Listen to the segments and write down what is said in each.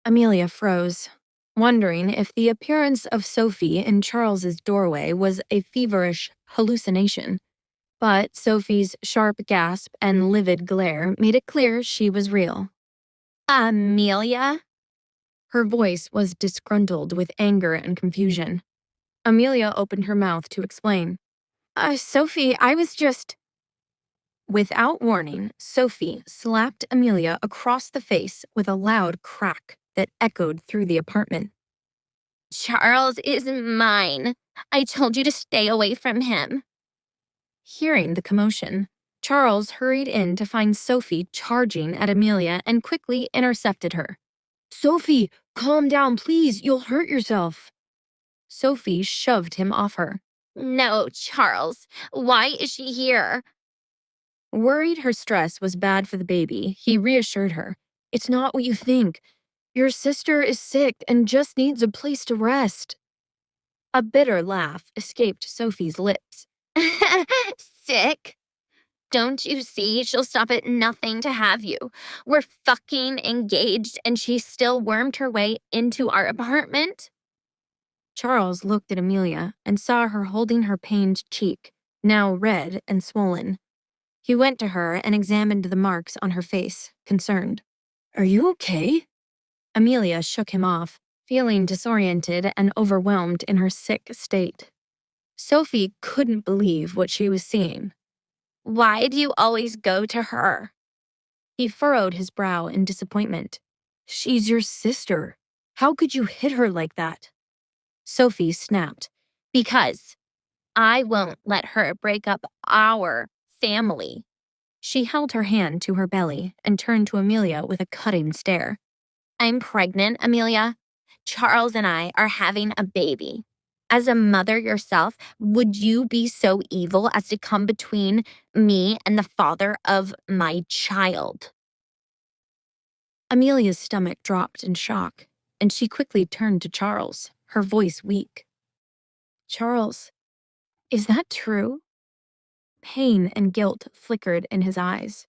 Amelia froze, wondering if the appearance of Sophie in Charles's doorway was a feverish hallucination. But Sophie's sharp gasp and livid glare made it clear she was real. Amelia? Her voice was disgruntled with anger and confusion. Amelia opened her mouth to explain. Sophie, I was just... Without warning, Sophie slapped Amelia across the face with a loud crack that echoed through the apartment. Charles is mine. I told you to stay away from him. Hearing the commotion, Charles hurried in to find Sophie charging at Amelia and quickly intercepted her. Sophie, calm down, please. You'll hurt yourself. Sophie shoved him off her. No, Charles. Why is she here? Worried her stress was bad for the baby, he reassured her. It's not what you think. Your sister is sick and just needs a place to rest. A bitter laugh escaped Sophie's lips. Sick? Don't you see she'll stop at nothing to have you? We're fucking engaged and she still wormed her way into our apartment? Charles looked at Amelia and saw her holding her pained cheek, now red and swollen. He went to her and examined the marks on her face, concerned. Are you okay? Amelia shook him off, feeling disoriented and overwhelmed in her sick state. Sophie couldn't believe what she was seeing. Why do you always go to her? He furrowed his brow in disappointment. She's your sister. How could you hit her like that? Sophie snapped. Because I won't let her break up our family. She held her hand to her belly and turned to Amelia with a cutting stare. I'm pregnant, Amelia. Charles and I are having a baby. As a mother yourself, would you be so evil as to come between me and the father of my child? Amelia's stomach dropped in shock, and she quickly turned to Charles, her voice weak. Charles, is that true? Pain and guilt flickered in his eyes.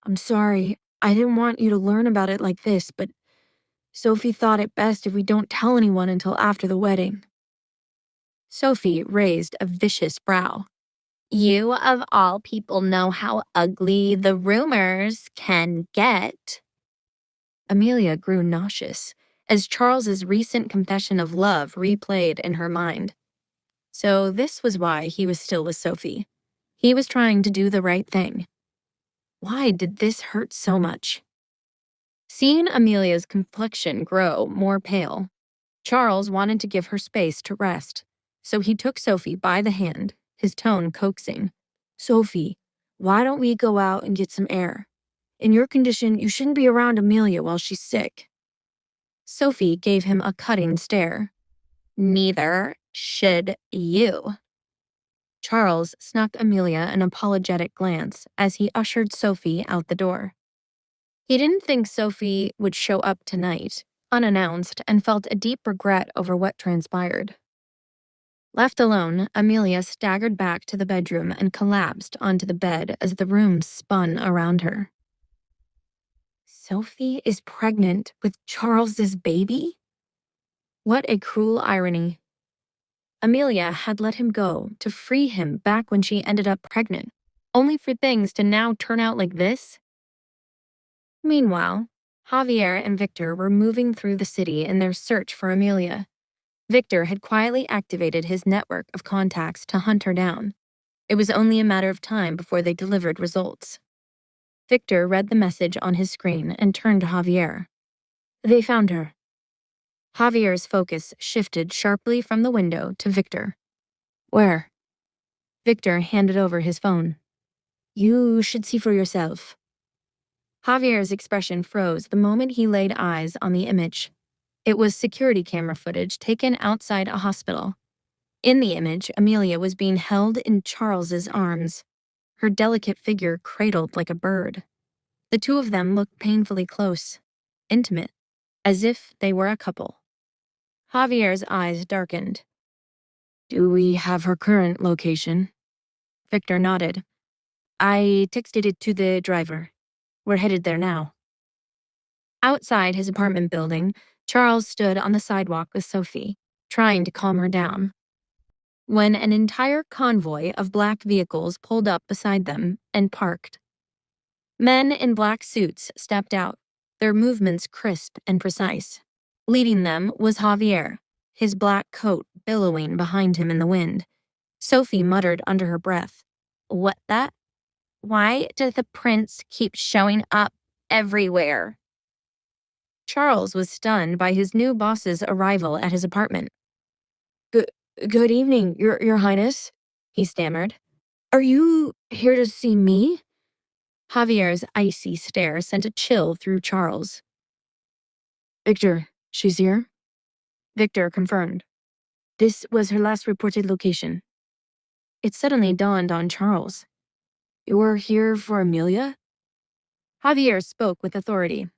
I'm sorry. I didn't want you to learn about it like this, but Sophie thought it best if we don't tell anyone until after the wedding. Sophie raised a vicious brow. You, of all people, know how ugly the rumors can get. Amelia grew nauseous as Charles's recent confession of love replayed in her mind. So this was why he was still with Sophie. He was trying to do the right thing. Why did this hurt so much? Seeing Amelia's complexion grow more pale, Charles wanted to give her space to rest, so he took Sophie by the hand, his tone coaxing. Sophie, why don't we go out and get some air? In your condition, you shouldn't be around Amelia while she's sick. Sophie gave him a cutting stare. Neither should you. Charles snuck Amelia an apologetic glance as he ushered Sophie out the door. He didn't think Sophie would show up tonight, unannounced, and felt a deep regret over what transpired. Left alone, Amelia staggered back to the bedroom and collapsed onto the bed as the room spun around her. Sophie is pregnant with Charles's baby? What a cruel irony. Amelia had let him go to free him back when she ended up pregnant, only for things to now turn out like this? Meanwhile, Javier and Victor were moving through the city in their search for Amelia. Victor had quietly activated his network of contacts to hunt her down. It was only a matter of time before they delivered results. Victor read the message on his screen and turned to Javier. They found her. Javier's focus shifted sharply from the window to Victor. Where? Victor handed over his phone. You should see for yourself. Javier's expression froze the moment he laid eyes on the image. It was security camera footage taken outside a hospital. In the image, Amelia was being held in Charles's arms, her delicate figure cradled like a bird. The two of them looked painfully close, intimate, as if they were a couple. Javier's eyes darkened. Do we have her current location? Victor nodded. I texted it to the driver. We're headed there now. Outside his apartment building, Charles stood on the sidewalk with Sophie, trying to calm her down, when an entire convoy of black vehicles pulled up beside them and parked. Men in black suits stepped out, their movements crisp and precise. Leading them was Javier, his black coat billowing behind him in the wind. Sophie muttered under her breath, What the? Why does the prince keep showing up everywhere? Charles was stunned by his new boss's arrival at his apartment. Good evening, Your Highness, he stammered. Are you here to see me? Javier's icy stare sent a chill through Charles. Victor, she's here? Victor confirmed. This was her last reported location. It suddenly dawned on Charles. You're here for Amelia? Javier spoke with authority.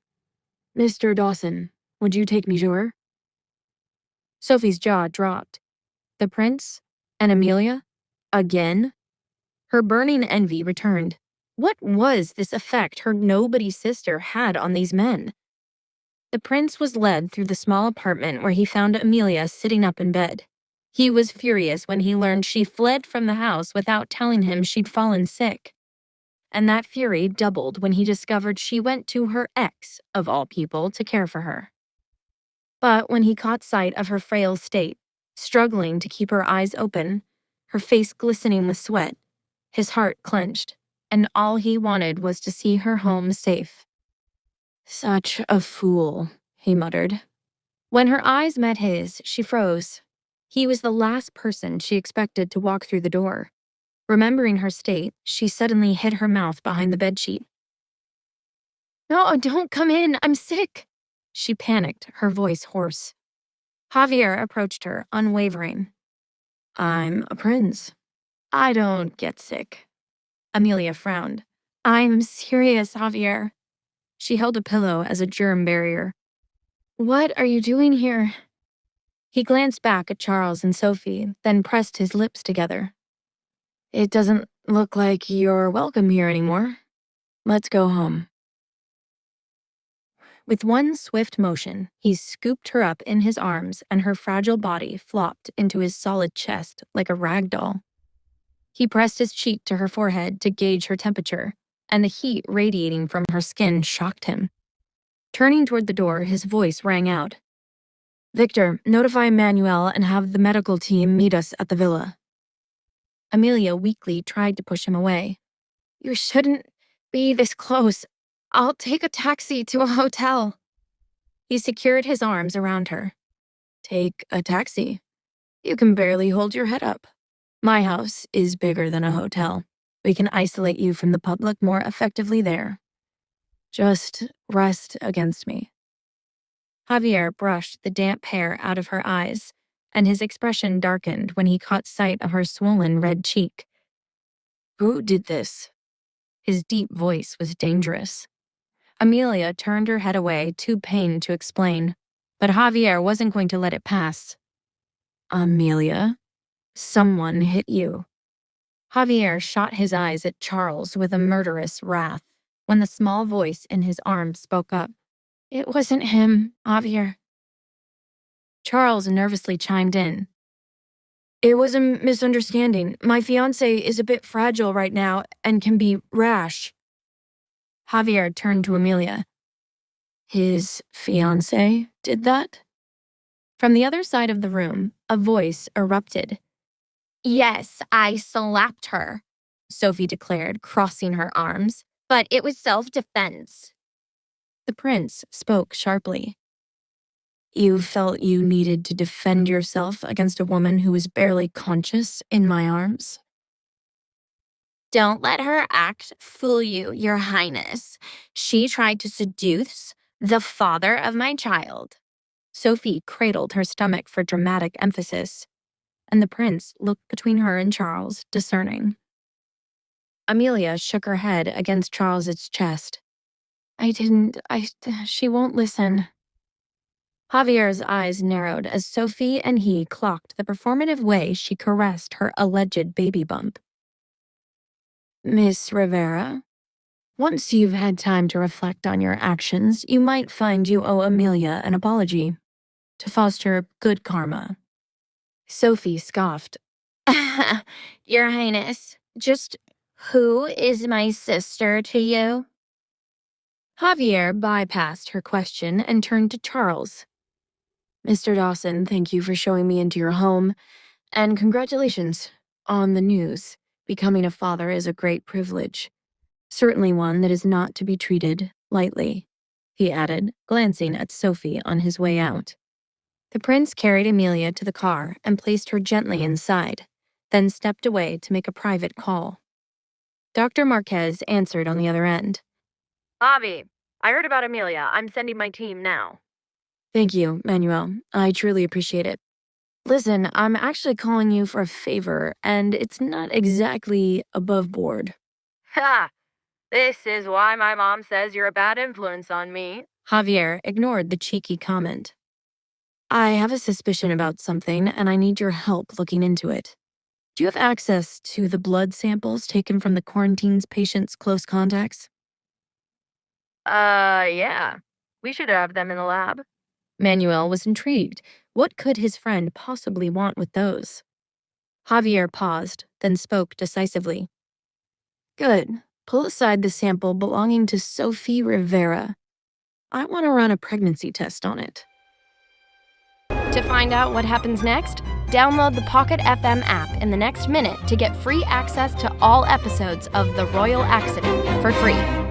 Mr. Dawson, would you take me to her? Sophie's jaw dropped. The prince? And Amelia? Again? Her burning envy returned. What was this effect her nobody sister had on these men? The prince was led through the small apartment where he found Amelia sitting up in bed. He was furious when he learned she fled from the house without telling him she'd fallen sick. And that fury doubled when he discovered she went to her ex, of all people, to care for her. But when he caught sight of her frail state, struggling to keep her eyes open, her face glistening with sweat, his heart clenched, and all he wanted was to see her home safe. Such a fool, he muttered. When her eyes met his, she froze. He was the last person she expected to walk through the door. Remembering her state, she suddenly hid her mouth behind the bedsheet. No, don't come in, I'm sick, she panicked, her voice hoarse. Javier approached her, unwavering. I'm a prince. I don't get sick. Amelia frowned. I'm serious, Javier. She held a pillow as a germ barrier. What are you doing here? He glanced back at Charles and Sophie, then pressed his lips together. It doesn't look like you're welcome here anymore. Let's go home. With one swift motion, he scooped her up in his arms and her fragile body flopped into his solid chest like a rag doll. He pressed his cheek to her forehead to gauge her temperature, and the heat radiating from her skin shocked him. Turning toward the door, his voice rang out. Victor, notify Manuel and have the medical team meet us at the villa. Amelia weakly tried to push him away. You shouldn't be this close. I'll take a taxi to a hotel. He secured his arms around her. Take a taxi? You can barely hold your head up. My house is bigger than a hotel. We can isolate you from the public more effectively there. Just rest against me. Javier brushed the damp hair out of her eyes, and his expression darkened when he caught sight of her swollen red cheek. Who did this? His deep voice was dangerous. Amelia turned her head away, too pained to explain, but Javier wasn't going to let it pass. Amelia, someone hit you. Javier shot his eyes at Charles with a murderous wrath when the small voice in his arms spoke up. It wasn't him, Javier. Charles nervously chimed in. It was a misunderstanding. My fiancé is a bit fragile right now and can be rash. Javier turned to Amelia. His fiancé did that? From the other side of the room, a voice erupted. Yes, I slapped her, Sophie declared, crossing her arms, but it was self-defense. The prince spoke sharply. You felt you needed to defend yourself against a woman who was barely conscious in my arms? Don't let her act fool you, Your Highness. She tried to seduce the father of my child. Sophie cradled her stomach for dramatic emphasis, and the prince looked between her and Charles, discerning. Amelia shook her head against Charles's chest. She won't listen. Javier's eyes narrowed as Sophie and he clocked the performative way she caressed her alleged baby bump. Miss Rivera? Once you've had time to reflect on your actions, you might find you owe Amelia an apology to foster good karma. Sophie scoffed. Your Highness, just who is my sister to you? Javier bypassed her question and turned to Charles. Mr. Dawson, thank you for showing me into your home, and congratulations on the news. Becoming a father is a great privilege. Certainly one that is not to be treated lightly, he added, glancing at Sophie on his way out. The prince carried Amelia to the car and placed her gently inside, then stepped away to make a private call. Dr. Marquez answered on the other end. Javi, I heard about Amelia. I'm sending my team now. Thank you, Manuel. I truly appreciate it. Listen, I'm actually calling you for a favor, and it's not exactly above board. Ha! This is why my mom says you're a bad influence on me. Javier ignored the cheeky comment. I have a suspicion about something, and I need your help looking into it. Do you have access to the blood samples taken from the quarantine's patients' close contacts? Yeah. We should have them in the lab. Manuel was intrigued. What could his friend possibly want with those? Javier paused, then spoke decisively. Good. Pull aside the sample belonging to Sophie Rivera. I want to run a pregnancy test on it. To find out what happens next, download the Pocket FM app in the next minute to get free access to all episodes of The Royal Accident for free.